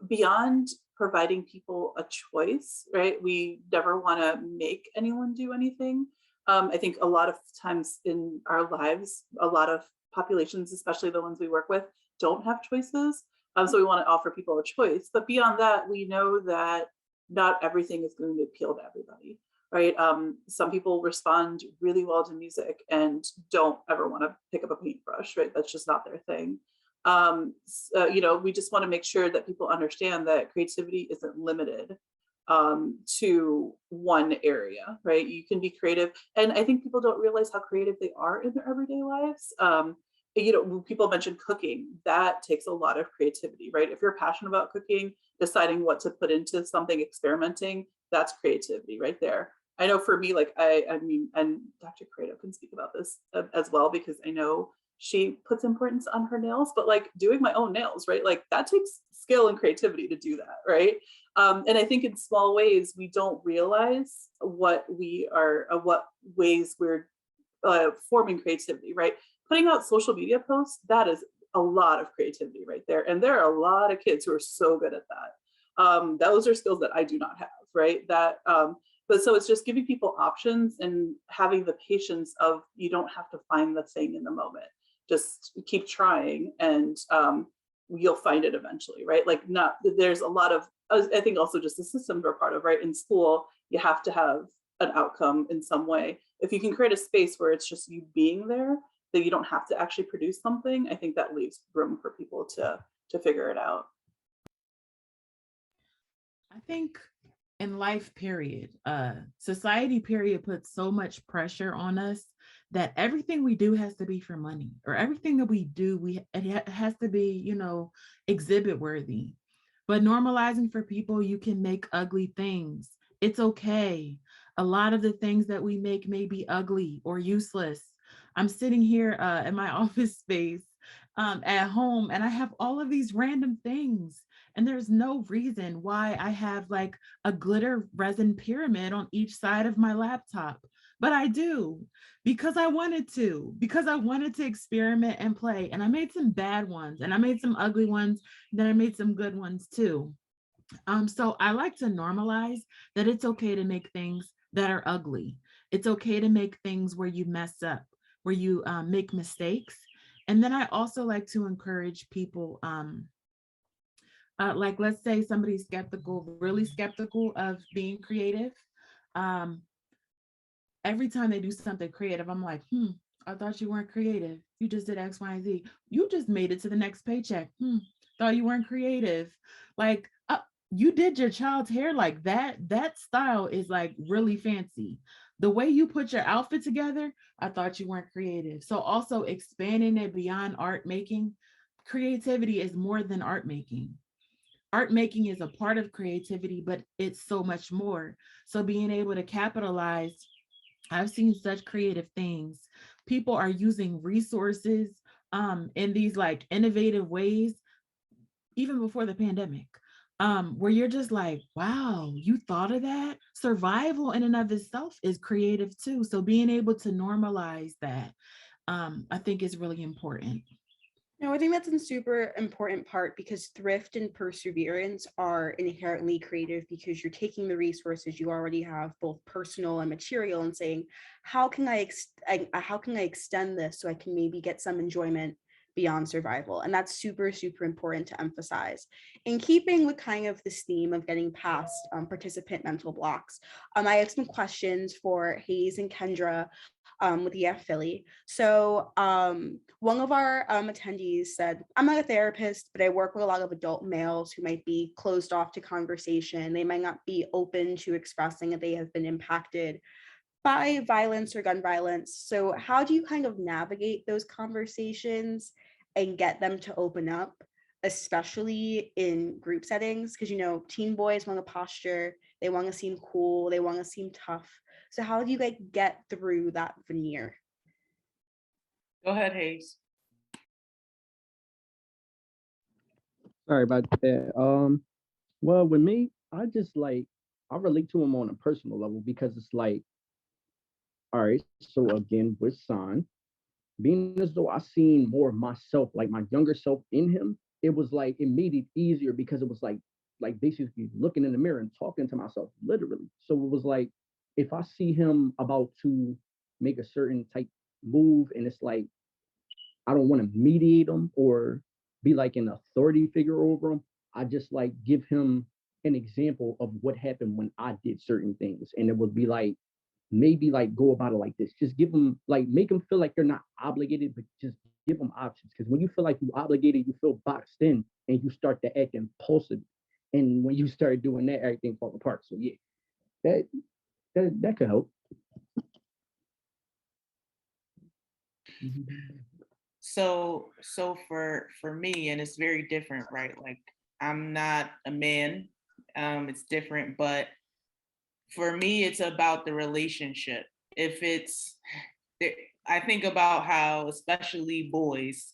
Beyond providing people a choice, right? We never want to make anyone do anything. I think a lot of times in our lives, a lot of populations, especially the ones we work with, don't have choices. So we want to offer people a choice. But beyond that, we know that not everything is going to appeal to everybody. Right. Some people respond really well to music and don't ever want to pick up a paintbrush. Right. That's just not their thing. We just want to make sure that people understand that creativity isn't limited to one area. Right. You can be creative. And I think people don't realize how creative they are in their everyday lives. People mention cooking, that takes a lot of creativity, right? If you're passionate about cooking, deciding what to put into something, experimenting, that's creativity right there. I know for me, like, I mean, and Dr. Corrado can speak about this as well, because I know she puts importance on her nails, but like doing my own nails, right? Like that takes skill and creativity to do that, right? And I think in small ways, we don't realize what ways we're forming creativity, right? Putting out social media posts, that is a lot of creativity right there. And there are a lot of kids who are so good at that. Those are skills that I do not have, right? But so it's just giving people options and having the patience of, you don't have to find the thing in the moment. Just keep trying and you'll find it eventually, right? Like there's a lot of, I think also just the systems we're part of, right? In school, you have to have an outcome in some way. If you can create a space where it's just you being there, that you don't have to actually produce something, I think that leaves room for people to figure it out. I think in life, period, society, period, puts so much pressure on us that everything we do has to be for money, or everything that we do, it has to be, exhibit worthy. But normalizing for people, you can make ugly things. It's okay. A lot of the things that we make may be ugly or useless. I'm sitting here in my office space at home, and I have all of these random things. And there's no reason why I have like a glitter resin pyramid on each side of my laptop. But I do, because I wanted to experiment and play. And I made some bad ones, and I made some ugly ones, then I made some good ones too. So I like to normalize that it's okay to make things that are ugly. It's okay to make things where you mess up, where you make mistakes. And then I also like to encourage people, like let's say somebody's skeptical, really skeptical of being creative. Um, every time they do something creative, I'm like, I thought you weren't creative. You just did X, Y, and Z. You just made it to the next paycheck. Thought you weren't creative. Like, you did your child's hair like that. That style is like really fancy. The way you put your outfit together, I thought you weren't creative. So also expanding it beyond art making. Creativity is more than art making. Art making is a part of creativity, but it's so much more. So being able to capitalize, I've seen such creative things. People are using resources in these like innovative ways, even before the pandemic, where you're just like, wow, you thought of that? Survival in and of itself is creative too. So being able to normalize that, I think is really important. No, I think that's a super important part because thrift and perseverance are inherently creative because you're taking the resources you already have, both personal and material, and saying, how can I extend this so I can maybe get some enjoyment beyond survival? And that's super, super important to emphasize. In keeping with kind of this theme of getting past participant mental blocks, I have some questions for Hayes and Kendra with EF Philly. So one of our attendees said, I'm not a therapist, but I work with a lot of adult males who might be closed off to conversation. They might not be open to expressing that they have been impacted by violence or gun violence. So how do you kind of navigate those conversations and get them to open up, especially in group settings? Because, you know, teen boys want to posture, they want to seem cool, they want to seem tough. So how do you like get through that veneer? Go ahead, Hayes. Sorry about that. Well, with me, I just like I relate to him on a personal level because it's like, all right, so again with San, being as though I seen more of myself, like my younger self in him, it was like it made it easier because it was like basically looking in the mirror and talking to myself, literally. So it was like if I see him about to make a certain type move and it's like I don't want to mediate him or be like an authority figure over him. I just like give him an example of what happened when I did certain things. And it would be like, maybe like go about it like this. Just give them like, make them feel like they're not obligated, but just give them options. Because when you feel like you're obligated, you feel boxed in and you start to act impulsive. And when you start doing that, everything falls apart. So yeah, that could help. So for me, and it's very different, right? Like I'm not a man. It's different, but for me, it's about the relationship. If it's, I think about how, especially boys,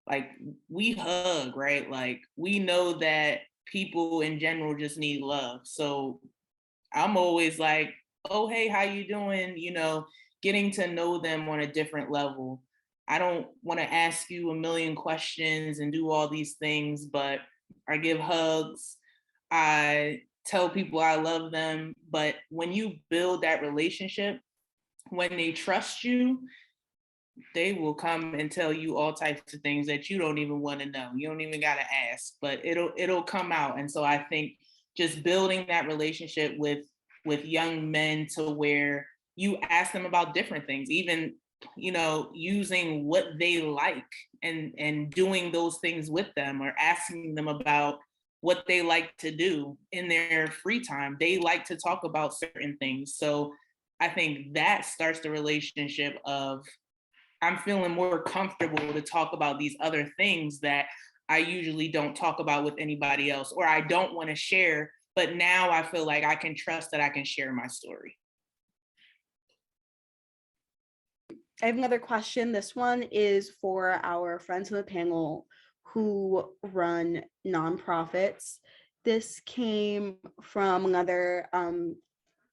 like we hug, right? Like we know that people in general just need love. So I'm always like, oh, hey, how you doing? You know, getting to know them on a different level. I don't want to ask you a million questions and do all these things, but I give hugs. I tell people I love them. But when you build that relationship, when they trust you, they will come and tell you all types of things that you don't even want to know. You don't even got to ask, but it'll come out. And so I think just building that relationship with young men to where you ask them about different things, even, you know, using what they like and doing those things with them, or asking them about what they like to do in their free time. They like to talk about certain things. So I think that starts the relationship of, I'm feeling more comfortable to talk about these other things that I usually don't talk about with anybody else, or I don't want to share, but now I feel like I can trust that I can share my story. I have another question. This one is for our friends on the panel who run nonprofits. This came from another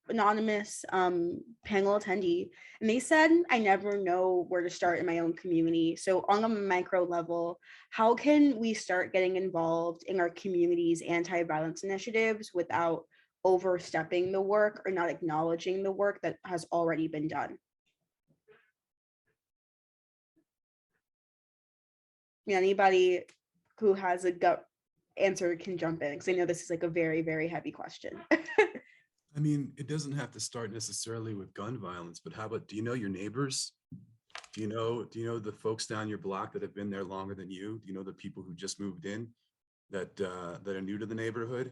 anonymous panel attendee, and they said, I never know where to start in my own community. So on a micro level, how can we start getting involved in our community's anti-violence initiatives without overstepping the work or not acknowledging the work that has already been done? Anybody who has a gut answer can jump in, because I know this is like a very, very heavy question. I mean, it doesn't have to start necessarily with gun violence, but how about, do you know your neighbors? Do you know the folks down your block that have been there longer than you? Do you know the people who just moved in that are new to the neighborhood?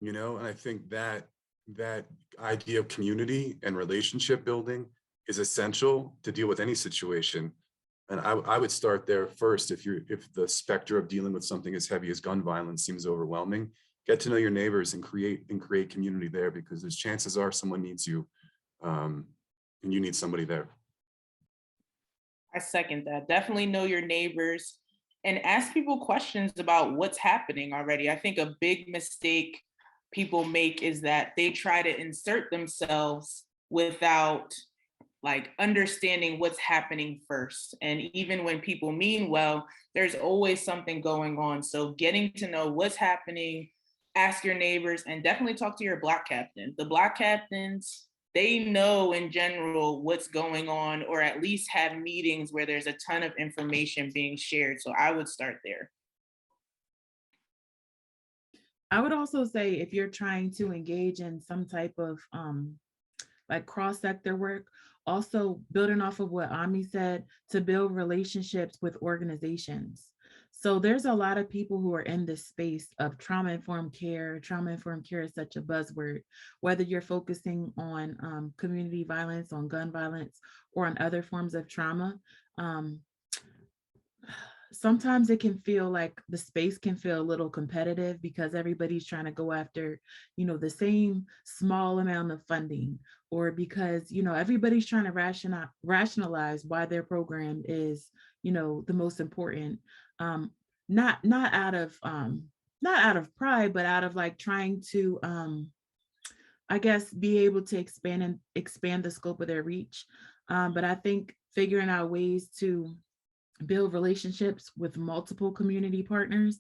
And I think that idea of community and relationship building is essential to deal with any situation. And I would start there first. If the specter of dealing with something as heavy as gun violence seems overwhelming, get to know your neighbors and create community there, because there's chances are someone needs you, and you need somebody there. I second that. Definitely know your neighbors and ask people questions about what's happening already. I think a big mistake people make is that they try to insert themselves without like understanding what's happening first. And even when people mean well, there's always something going on. So getting to know what's happening, ask your neighbors, and definitely talk to your Black captain. The Black captains, they know in general what's going on, or at least have meetings where there's a ton of information being shared. So I would start there. I would also say, if you're trying to engage in some type of like cross-sector work, also building off of what Ami said, to build relationships with organizations. So there's a lot of people who are in this space of trauma-informed care. Trauma-informed care is such a buzzword, whether you're focusing on community violence, on gun violence, or on other forms of trauma. Sometimes it can feel like the space can feel a little competitive because everybody's trying to go after, the same small amount of funding, or because, everybody's trying to rationalize why their program is, the most important. Not out of pride, but out of like trying to, I guess, be able to expand the scope of their reach. But I think figuring out ways to build relationships with multiple community partners.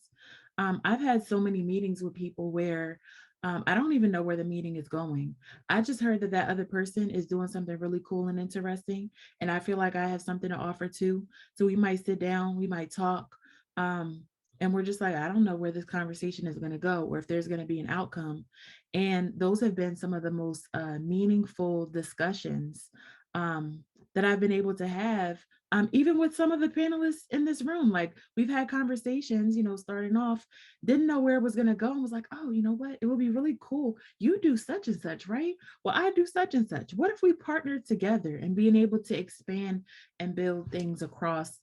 I've had so many meetings with people where I don't even know where the meeting is going. I just heard that other person is doing something really cool and interesting, and I feel like I have something to offer too. So we might sit down, we might talk, and we're just like, I don't know where this conversation is going to go, or if there's going to be an outcome. And those have been some of the most meaningful discussions that I've been able to have, even with some of the panelists in this room. Like, we've had conversations, starting off, didn't know where it was going to go, and was like, oh, you know what? It would be really cool. You do such and such, right? Well, I do such and such. What if we partnered together, and being able to expand and build things across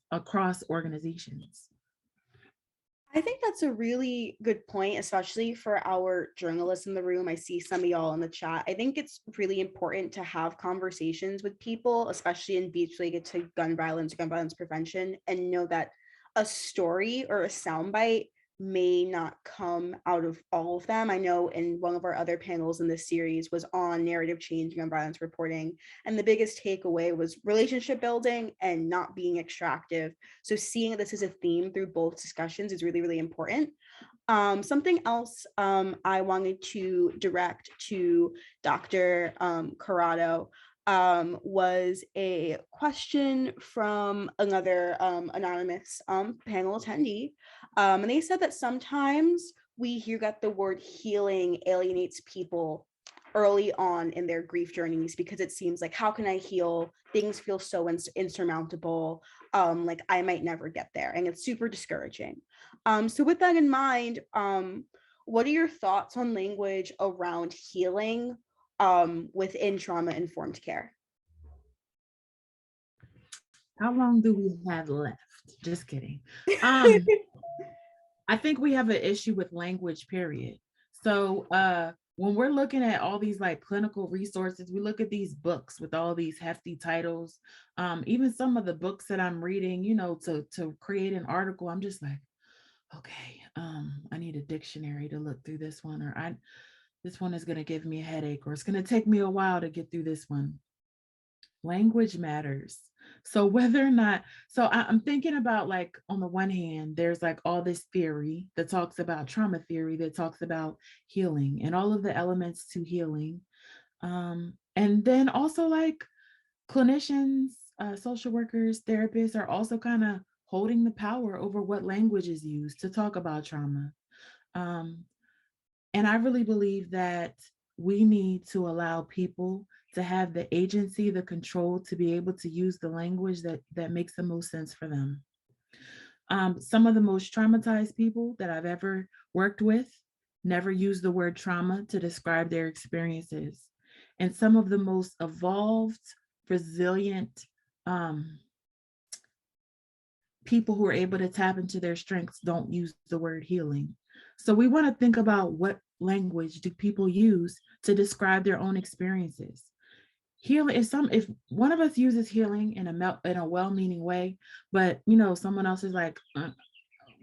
organizations? I think that's a really good point, especially for our journalists in the room. I see some of y'all in the chat. I think it's really important to have conversations with people, especially in beats related to gun violence prevention, and know that a story or a soundbite may not come out of all of them. I know in one of our other panels in this series was on narrative change and gun violence reporting, and the biggest takeaway was relationship building and not being extractive. So seeing this as a theme through both discussions is really, really important. Something else I wanted to direct to Dr. Corrado was a question from another anonymous panel attendee. And they said that sometimes we hear that the word healing alienates people early on in their grief journeys, because it seems like, how can I heal? Things feel so insurmountable. Like I might never get there, and it's super discouraging. So with that in mind, what are your thoughts on language around healing within trauma-informed care? How long do we have left? Just kidding. I think we have an issue with language, period. So when we're looking at all these like clinical resources, we look at these books with all these hefty titles. Even some of the books that I'm reading, to create an article, I'm just like, okay, I need a dictionary to look through this one, or This one is going to give me a headache, or it's going to take me a while to get through this one. Language matters. So whether or not, so I'm thinking about, like, on the one hand, there's like all this theory that talks about trauma theory, that talks about healing and all of the elements to healing. And then also, like, clinicians, social workers, therapists are also kind of holding the power over what language is used to talk about trauma. And I really believe that we need to allow people to have the agency, the control to be able to use the language that makes the most sense for them. Some of the most traumatized people that I've ever worked with never use the word trauma to describe their experiences. And some of the most evolved, resilient people who are able to tap into their strengths don't use the word healing. So we want to think about, what language do people use to describe their own experiences? Healing is if one of us uses healing in a well-meaning way, but someone else is like,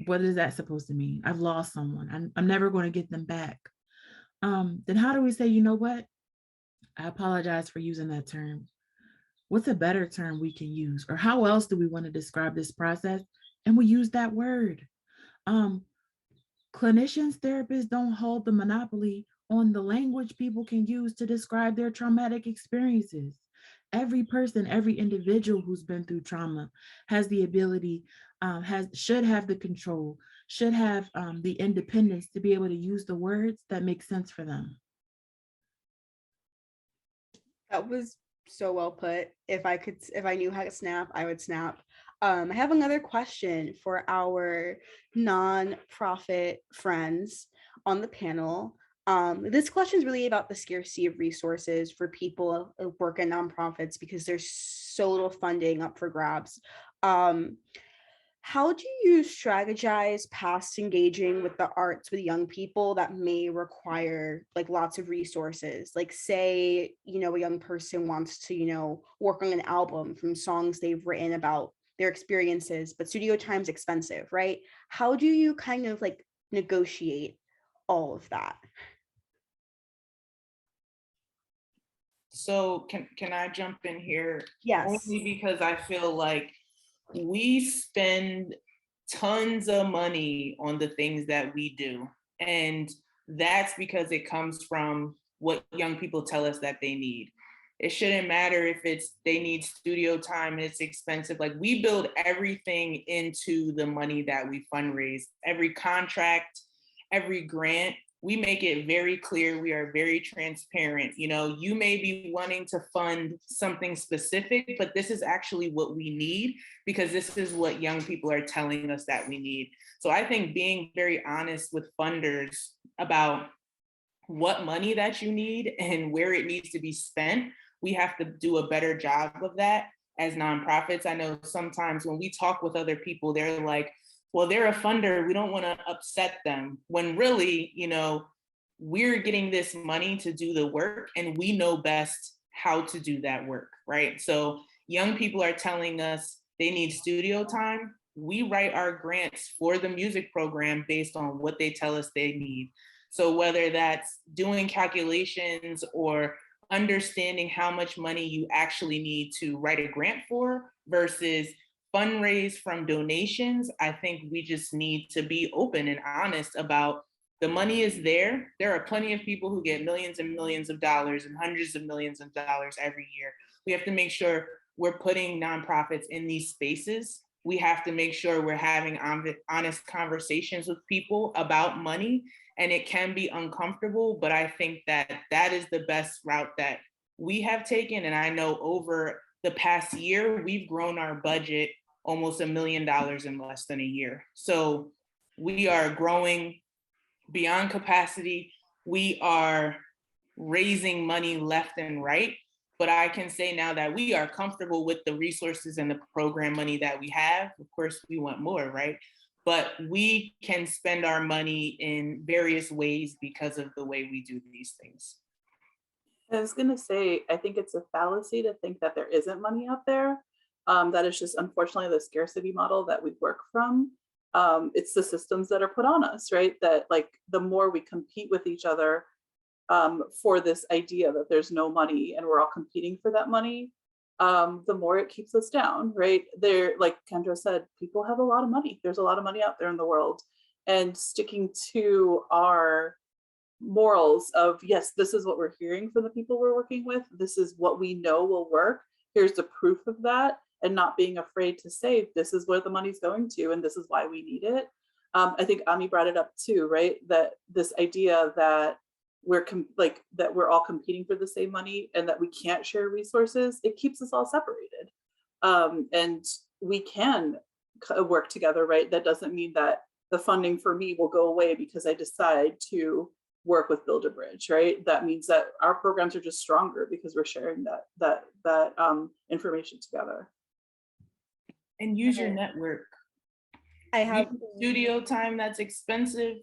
what is that supposed to mean? I've lost someone. I'm never going to get them back. Then how do we say, you know what? I apologize for using that term. What's a better term we can use? Or how else do we want to describe this process? And we use that word. Clinicians, therapists don't hold the monopoly on the language people can use to describe their traumatic experiences. Every person, every individual who's been through trauma has the ability, should have the control, should have the independence to be able to use the words that make sense for them. That was so well put. If I knew how to snap, I would snap. I have another question for our nonprofit friends on the panel. This question is really about the scarcity of resources for people who work in nonprofits, because there's so little funding up for grabs. How do you strategize past engaging with the arts with young people that may require like lots of resources? Like, say, a young person wants to, work on an album from songs they've written about their experiences, but studio time's expensive, right? How do you kind of like negotiate all of that? So can I jump in here? Yes. Only because I feel like we spend tons of money on the things that we do. And that's because it comes from what young people tell us that they need. It shouldn't matter if they need studio time and it's expensive. Like, we build everything into the money that we fundraise. Every contract, every grant, we make it very clear. We are very transparent. You may be wanting to fund something specific, but this is actually what we need, because this is what young people are telling us that we need. So I think being very honest with funders about what money that you need and where it needs to be spent, we have to do a better job of that as nonprofits. I know sometimes when we talk with other people, they're like, well, they're a funder, we don't want to upset them, when really, we're getting this money to do the work and we know best how to do that work, right? So young people are telling us they need studio time. We write our grants for the music program based on what they tell us they need. So whether that's doing calculations or understanding how much money you actually need to write a grant for versus fundraise from donations, I think we just need to be open and honest about the money is there. There are plenty of people who get millions and millions of dollars and hundreds of millions of dollars every year. We have to make sure we're putting nonprofits in these spaces. We have to make sure we're having honest conversations with people about money. And it can be uncomfortable, but I think that is the best route that we have taken. And I know over the past year, we've grown our budget almost $1 million in less than a year. So we are growing beyond capacity. We are raising money left and right. But I can say now that we are comfortable with the resources and the program money that we have. Of course, we want more, right? But we can spend our money in various ways because of the way we do these things. I was going to say, I think it's a fallacy to think that there isn't money out there. That is just unfortunately the scarcity model that we work from. It's the systems that are put on us, right? That like the more we compete with each other, for this idea that there's no money and we're all competing for that money, the more it keeps us down, right? There, like Kendra said, people have a lot of money. There's a lot of money out there in the world, and sticking to our morals of, yes, this is what we're hearing from the people we're working with. This is what we know will work. Here's the proof of that, and not being afraid to say, this is where the money's going to, and this is why we need it. I think Ami brought it up too, right? That this idea that that we're all competing for the same money and that we can't share resources, it keeps us all separated. And we can work together, right? That doesn't mean that the funding for me will go away because I decide to work with BuildaBridge, right? That means that our programs are just stronger because we're sharing that information together. And use your network. I have Studio time that's expensive.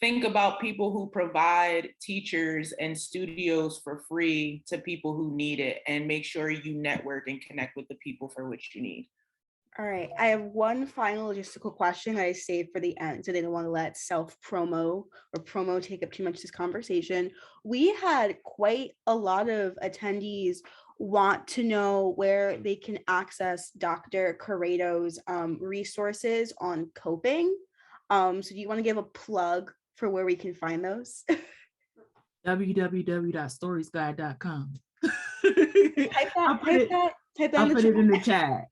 Think about people who provide teachers and studios for free to people who need it, and make sure you network and connect with the people for which you need. All right, I have one final logistical question I saved for the end, so they don't want to let self-promo or promo take up too much of this conversation. We had quite a lot of attendees want to know where they can access Dr. Corrado's resources on coping. So do you want to give a plug for where we can find those? www.storiesguide.com. Type that I'll put it in the chat.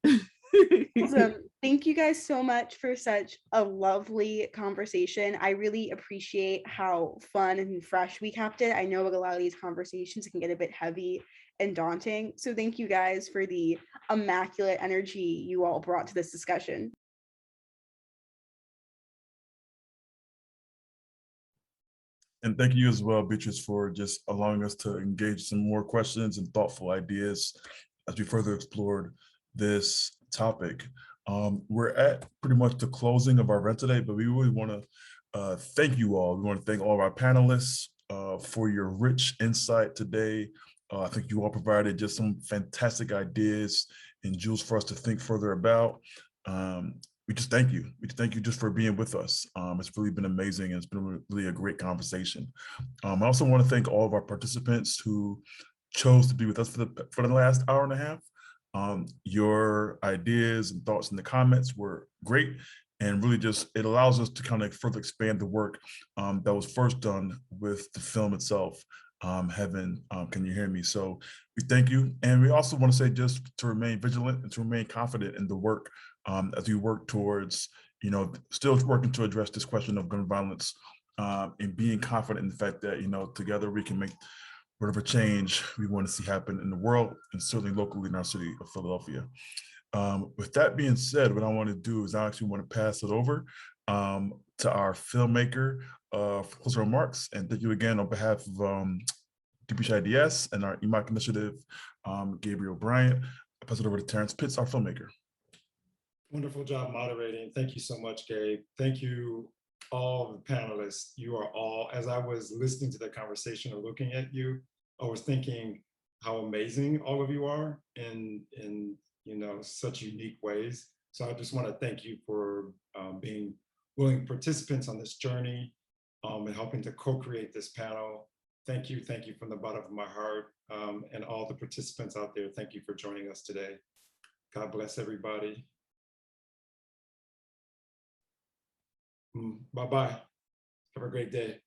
Awesome. Thank you guys so much for such a lovely conversation. I really appreciate how fun and fresh we kept it. I know a lot of these conversations can get a bit heavy and daunting. So thank you guys for the immaculate energy you all brought to this discussion. And thank you as well, Beatrice, for just allowing us to engage some more questions and thoughtful ideas as we further explored this topic. We're at pretty much the closing of our event today, but we really want to thank you all. We want to thank all of our panelists for your rich insight today. I think you all provided just some fantastic ideas and jewels for us to think further about. We just thank you. We thank you just for being with us. It's really been amazing, and it's been really a great conversation. I also want to thank all of our participants who chose to be with us for the last hour and a half. Your ideas and thoughts in the comments were great, and really just, it allows us to kind of further expand the work that was first done with the film itself. Heaven, can you hear me? So we thank you. And we also want to say just to remain vigilant and to remain confident in the work as we work towards, still working to address this question of gun violence, and being confident in the fact that, together we can make whatever change we want to see happen in the world, and certainly locally in our city of Philadelphia. With that being said, what I want to do is I actually want to pass it over to our filmmaker for closing remarks. And thank you again on behalf of DPHIDS and our EMOC initiative, Gabriel Bryant. I pass it over to Terrence Pitts, our filmmaker. Wonderful job moderating. Thank you so much, Gabe. Thank you, all the panelists. You are all, as I was listening to the conversation or looking at you, I was thinking how amazing all of you are in such unique ways. So I just want to thank you for being willing participants on this journey and helping to co-create this panel. Thank you from the bottom of my heart, and all the participants out there. Thank you for joining us today. God bless everybody. Bye-bye. Have a great day.